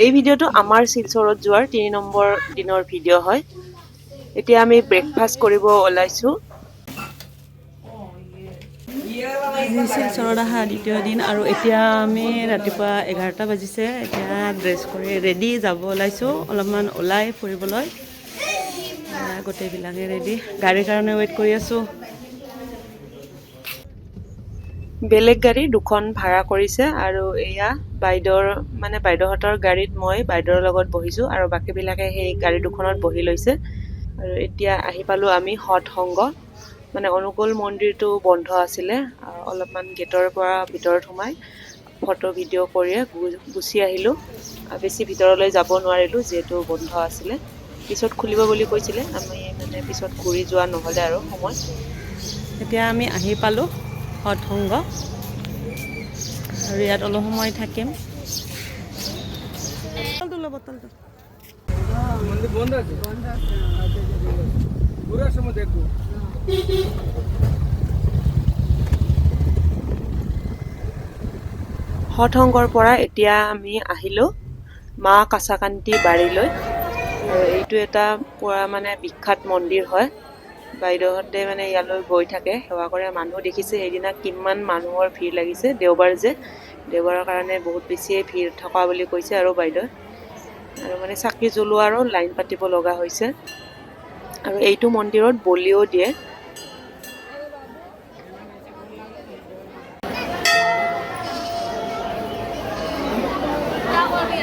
এই ভিডিঅ'টো আমাৰ শিলচৰত যোৱাৰ ৩ নম্বৰ দিনৰ ভিডিঅ' হয়। এতিয়া আমি ব্ৰেকফাষ্ট কৰিব ওলাইছোঁ। শিলচৰত অহা দ্বিতীয় দিন আৰু এতিয়া আমি ৰাতিপুৱা 11টা বাজিছে। এতিয়া ড্ৰেছ কৰি ৰেডি যাব ওলাইছোঁ, অলপমান ওলাই ফুৰিবলৈ। গোটেইবিলাকে ৰেডি, গাড়ীৰ কাৰণে ৱেইট কৰি আছোঁ। বেলেগ গাড়ী দুখন ভাড়া কৰিছে আৰু এয়া বাইদেউহঁতৰ গাড়ীত মই বাইদেউৰ লগত বহিছোঁ আৰু বাকীবিলাকে সেই গাড়ী দুখনত বহি লৈছে। আৰু এতিয়া আহি পালোঁ আমি সৎসংগ, অনুকূল মন্দিৰটো বন্ধ আছিলে। অলপমান গেটৰ পৰা ভিতৰত সোমাই ফটো ভিডিঅ' কৰিয়ে গুচি আহিলোঁ। বেছি ভিতৰলৈ যাব নোৱাৰিলোঁ যিহেতু বন্ধ আছিলে। পিছত খুলিব বুলি কৈছিলে, আমি পিছত ঘূৰি যোৱা নহ'লে আৰু সময়। এতিয়া আমি আহি পালোঁ সৎসংগ আৰু ইয়াত অলপ সময় থাকিম। সৎসংগৰ পৰা এতিয়া আমি আহিলোঁ মা কাছাকান্তি বাৰীলৈ। আৰু এইটো এটা পুৰা বিখ্যাত মন্দিৰ হয়। বাইদেউহঁতে ইয়ালৈ গৈ থাকে, সেৱা কৰে। মানুহ দেখিছে সেইদিনা কিমান মানুহৰ ভিৰ লাগিছে। দেওবাৰ যে, দেওবাৰৰ কাৰণে বহুত বেছিয়ে ভিৰ থকা বুলি কৈছে আৰু বাইদেউ। আৰু চাকি জ্বলোৱা আৰু লাইন পাতিব লগা হৈছে। আৰু এইটো মন্দিৰত বলিও দিয়ে।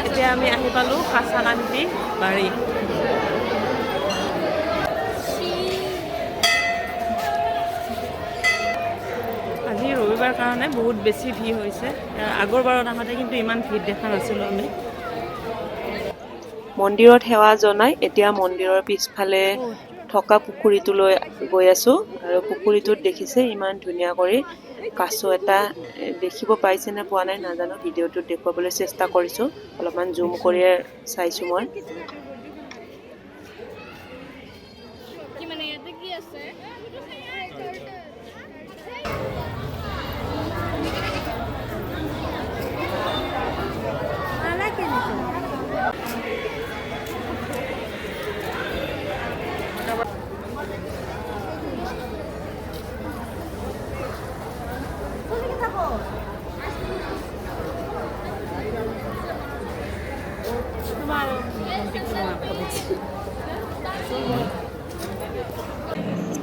এতিয়া আমি আহি পালোঁ কাছাকান্তি বাৰী। আজি ৰবিবাৰ কাৰণে বহুত বেছি ভিৰ হৈছে। আগৰ বাৰত আহোঁতে কিন্তু ইমান ভিৰ দেখা নাছিলোঁ আমি। মন্দিৰত সেৱা জনাই এতিয়া মন্দিৰৰ পিছফালে থকা পুখুৰীটোলৈ গৈ আছোঁ। আৰু পুখুৰীটোত দেখিছে ইমান ধুনীয়া কৰি কাছ এটা দেখিব পাইছে নে পোৱা নাই নাজানো। ভিডিঅ'টোত দেখুৱাবলৈ চেষ্টা কৰিছোঁ, অলপমান জুম কৰিয়ে চাইছোঁ মই।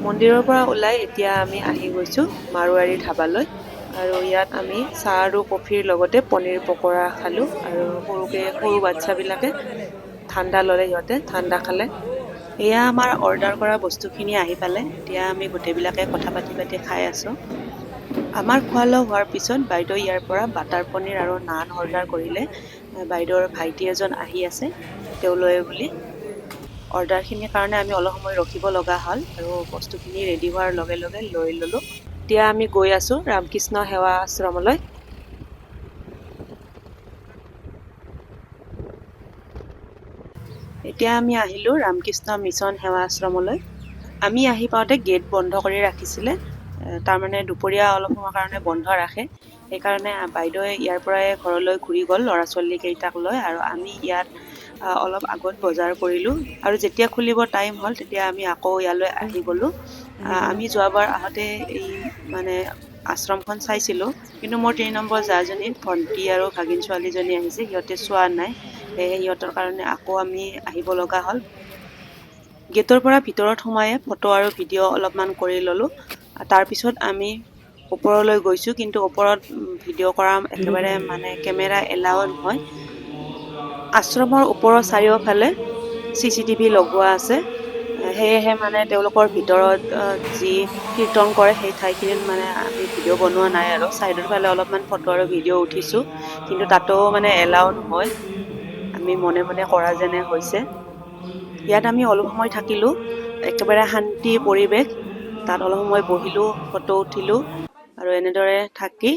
মন্দিৰৰ পৰা ওলাই এতিয়া আমি আহি গৈছোঁ মাৰোৱাৰী ধাবালৈ। আৰু ইয়াত আমি চাহ আৰু কফিৰ লগতে পনীৰ পকৰা খালোঁ। আৰু সৰু বাচ্ছাবিলাকে ঠাণ্ডা ল'লে, সিহঁতে ঠাণ্ডা খালে। এয়া আমাৰ অৰ্ডাৰ কৰা বস্তুখিনি আহি পালে। এতিয়া আমি গোটেইবিলাকে কথা পাতি খাই আছোঁ। আমাৰ খোৱা লোৱা হোৱাৰ পিছত বাইদেউ ইয়াৰ পৰা বাটাৰ পনীৰ আৰু নান অৰ্ডাৰ কৰিলে। বাইদেউৰ ভাইটি এজন আহি আছে, তেওঁ লয় বুলি। অৰ্ডাৰখিনিৰ কাৰণে আমি অলপ সময় ৰখিব লগা হ'ল আৰু বস্তুখিনি ৰেডি হোৱাৰ লগে লগে লৈ ল'লোঁ। এতিয়া আমি গৈ আছোঁ ৰামকৃষ্ণ সেৱা আশ্ৰমলৈ। এতিয়া আমি আহিলোঁ ৰামকৃষ্ণ মিছন সেৱা আশ্ৰমলৈ। আমি আহি পাওঁতে গেট বন্ধ কৰি ৰাখিছিলে। তাৰমানে দুপৰীয়া অলপ সময়ৰ কাৰণে বন্ধ ৰাখে। সেইকাৰণে বাইদেৱে ইয়াৰ পৰাই ঘৰলৈ ঘূৰি গ'ল ল'ৰা ছোৱালী কেইটাক লৈ। আৰু আমি ইয়াত অলপ আগত বজাৰ কৰিলোঁ। আৰু যেতিয়া খুলিব টাইম হ'ল তেতিয়া আমি আকৌ ইয়ালৈ আহি গ'লোঁ। আমি যোৱাবাৰ আহোঁতে এই আশ্ৰমখন চাইছিলোঁ, কিন্তু মোৰ 3 নম্বৰ জাজনী ভণ্টি আৰু ভাগিন ছোৱালীজনী আহিছে, সিহঁতে চোৱা নাই। সেয়েহে সিহঁতৰ কাৰণে আকৌ আমি আহিব লগা হ'ল। গেটৰ পৰা ভিতৰত সোমাই ফটো আৰু ভিডিঅ' অলপমান কৰি ল'লোঁ। তাৰপিছত আমি ওপৰলৈ গৈছোঁ, কিন্তু ওপৰত ভিডিঅ' কৰা একেবাৰে কেমেৰা এলাও নহয়। আশ্ৰমৰ ওপৰৰ চাৰিওফালে CCTV লগোৱা আছে। সেয়েহে তেওঁলোকৰ ভিতৰত যি কীৰ্তন কৰে সেই ঠাইখিনিত আমি ভিডিঅ' বনোৱা নাই। আৰু চাইডৰ ফালে অলপমান ফটো আৰু ভিডিঅ' উঠিছোঁ, কিন্তু তাতো এলাও নহয়। আমি মনে মনে কৰা যেনে হৈছে। ইয়াত আমি অলপ সময় থাকিলোঁ, একেবাৰে শান্তি পৰিৱেশ। তাত অলপ সময় বহিলোঁ, ফটো উঠিলোঁ। আৰু এনেদৰে থাকি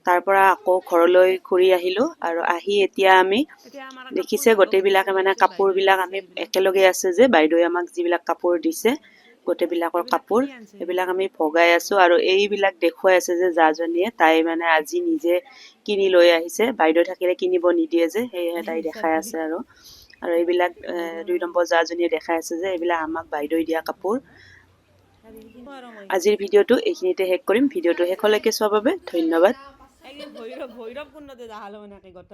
তাৰ পৰা আকৌ ঘৰলৈ ঘূৰি আহিলোঁ। আৰু আহি এতিয়া আমি দেখিছে গোটেইবিলাকে কাপোৰবিলাক আমি একেলগে আছে যে বাইদেৱে আমাক যিবিলাক কাপোৰ দিছে গোটেইবিলাকৰ কাপোৰ এইবিলাক আমি ভগাই আছো আৰু এইবিলাক দেখুৱাই আছে যে জাজনীয়ে তাই মানে আজি নিজে কিনি লৈ আহিছে বাইদেউ থাকিলে কিনিব নিদিয়ে যে সেয়েহে তাই দেখাই আছে আৰু এইবিলাক 2 নম্বৰ জাজনীয়ে দেখাই আছে যে এইবিলাক আমাক বাইদেউ দিয়া কাপোৰ আজিৰ ভিডিঅ'টো এইখিনিতে শেষ কৰিম ভিডিঅ'টো শেষলৈকে চোৱাৰ বাবে ধন্যবাদ ভৈৰৱ কুণ্ডতে যাহালো মানে গত